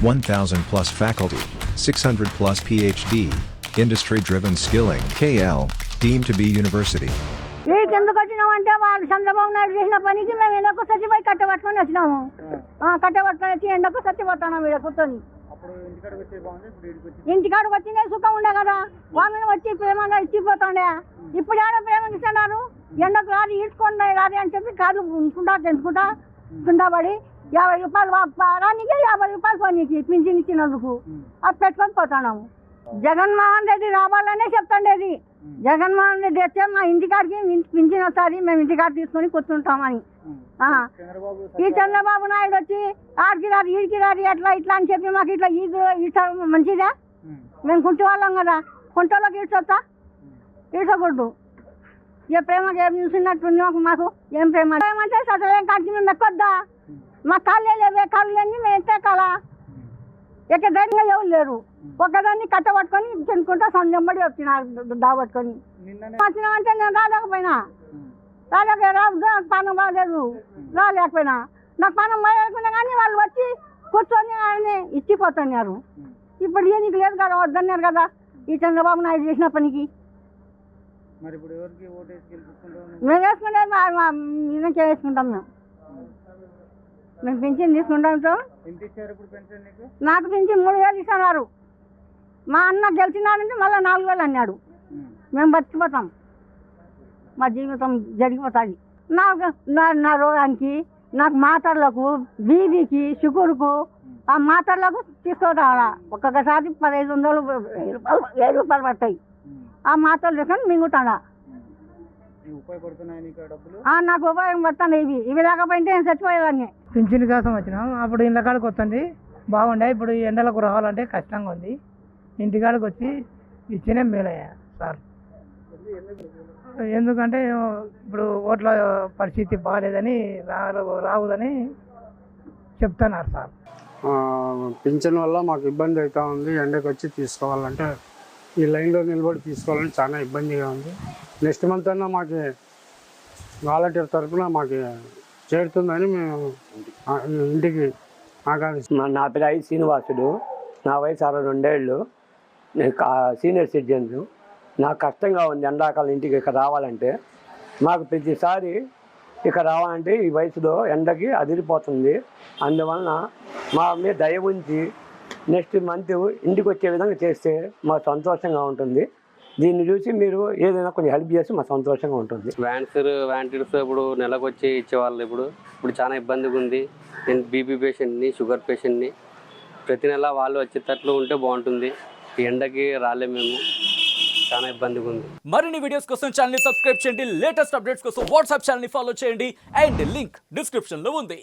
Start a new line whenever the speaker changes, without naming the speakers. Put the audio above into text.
1,000 plus faculty, 600 plus PhD, industry-driven skilling. KL, deemed to be university.
ఎందుకు వచ్చినామంటే వాళ్ళు చంద్రబాబు నాయుడు చేసిన పనికి మేము ఎండకు చచ్చిపోయి కట్టబట్టుకొని వచ్చినాము. కట్టబట్టుకొని వచ్చి ఎండకు చచ్చిపోతున్నాం ఇక్కడ కూర్చొని. ఇంటికాడికి వచ్చినే సుఖం ఉండే కదా, వాళ్ళని వచ్చి ప్రేమగా ఇచ్చిపోతుండే. ఇప్పుడు ఏడో ప్రేమగా ఇస్తున్నారు, ఎండకు రాదు ఈడ్చుకోండి రాదు అని చెప్పి కాదు ఉంచుకుంటా తెలుసుకుంటా కిందపడి 50 రూపాయలు రానికి 50 రూపాయలు పనికి పింఛన్ ఇచ్చినందుకు అది పెట్టుకొని పోతున్నాము. జగన్మోహన్ రెడ్డి రావాలనే చెప్తుండేది. జగన్మోహన్ రెడ్డి వచ్చే మా ఇంటికాడికి పింఛన్ వస్తుంది, మేము ఇంటికాడ తీసుకొని కూర్చుంటామని. ఈ చంద్రబాబు నాయుడు వచ్చి ఆడికి రాదు ఈడికి రాదు అట్లా ఇట్లా అని చెప్పి మాకు ఇట్లా ఈడ్చ మంచిదా? మేము కుంటి వాళ్ళం కదా, కుంటలోకి ఈడ్చొస్తా? ఈడ్చకూడదు. ఏ ప్రేమకి ఏం చూసినట్టు మాకు ఏం ప్రేమ ఏమంటే సతలేం కాడికి మేము ఎక్కొద్దా? మా కాళ్ళే లేవే, కాళ్ళు లేని మేము ఎత్తే కాలా ఎక్కడ ధైర్యంగా ఎవరు లేరు. ఒకదాన్ని కట్టబట్టుకొని తినుకుంటా సంజంబడి వచ్చిన దాబట్టుకొని వచ్చినామంటే నేను రాలేకపోయినా పానం బాగలేదు, రాలేకపోయినా నాకు పానం బాగలేకుండా కానీ వాళ్ళు వచ్చి కూర్చొని ఆయన ఇచ్చిపోతున్నారు. ఇప్పుడు నీకు లేదు కదా, వద్దన్నారు కదా ఈ చంద్రబాబు నాయుడు చేసిన పనికి. మేము వేసుకుంటే వేసుకుంటాం. మేము పింఛన్ తీసుకుంటాం. నాకు పింఛన్ 3,000 ఇస్తున్నారు. మా అన్న గెలిచినాడంటే మళ్ళీ 4,000 అన్నాడు. మేము బతికిపోతాం, మా జీవితం జరిగిపోతుంది. నా రోగానికి, నాకు మాటలకు, బీబీకి, షుగర్కు ఆ మాటలకు తీసుకోవాలా. ఒక్కొక్కసారి 1,500 1,000 రూపాయలు పడతాయి. ఆ మాటలు తీసుకొని మింగుతాడా. నాకు ఉపయోగపడుతుంది. ఇవి లేకపోయింటే నేను చచ్చిపోయేదాన్ని.
పింఛన్ కోసం వచ్చినాం. అప్పుడు ఇళ్ళ కాడికి వస్తుంది బాగుండే, ఇప్పుడు ఎండలకు రావాలంటే కష్టంగా ఉంది. ఇంటికాడికి వచ్చి ఇచ్చినే మేలయ్యా సార్. ఎందుకంటే ఇప్పుడు ఓట్ల పరిస్థితి బాగాలేదని రావుదని చెప్తున్నారు సార్.
పింఛన్ వల్ల మాకు ఇబ్బంది అవుతూ ఉంది. ఎండకు వచ్చి తీసుకోవాలంటే ఈ లైన్లో నిలబడి తీసుకోవాలని చాలా ఇబ్బందిగా ఉంది. నెక్స్ట్ మంత్ అన్నా మాకు వాలంటీర్ తరఫున మాకు చేరుతుందని మేము ఇంటికి ఆకాంక్షిస్తున్నాం.
నా పేరు ఐ శ్రీనివాసుడు, నా వయసు 62 ఏళ్ళు, నేను సీనియర్ సిటిజన్. నాకు కష్టంగా ఉంది ఎండాకాలం ఇంటికి ఇక్కడ రావాలంటే. మాకు ప్రతిసారి ఇక్కడ రావాలంటే ఈ వయసులో ఎండకి అదిరిపోతుంది. అందువలన మా మీద దయ ఉంచి నెక్స్ట్ మంత్ ఇంటికి వచ్చే విధంగా చేస్తే మాకు సంతోషంగా ఉంటుంది. దీన్ని చూసి మీరు ఏదైనా కొంచెం హెల్ప్ చేస్తే మాకు సంతోషంగా ఉంటుంది.
వ్యాంటీర్స్ ఇప్పుడు నెలకు వచ్చి ఇచ్చేవాళ్ళు ఇప్పుడు చాలా ఇబ్బందిగా ఉంది. నేను బీపీ పేషెంట్ని, షుగర్ పేషెంట్ని. ప్రతి నెల వాళ్ళు వచ్చేటట్లు ఉంటే బాగుంటుంది. ఈ ఎండకి రాలే మేము, చాలా ఇబ్బందిగా ఉంది.
మరిన్ని వీడియోస్ కోసం ఛానల్ ని సబ్స్క్రైబ్ చేయండి. లేటెస్ట్ అప్డేట్స్ కోసం వాట్సాప్ ఛానల్ ని ఫాలో చేయండి. అండ్ లింక్ డిస్క్రిప్షన్ లో ఉంది.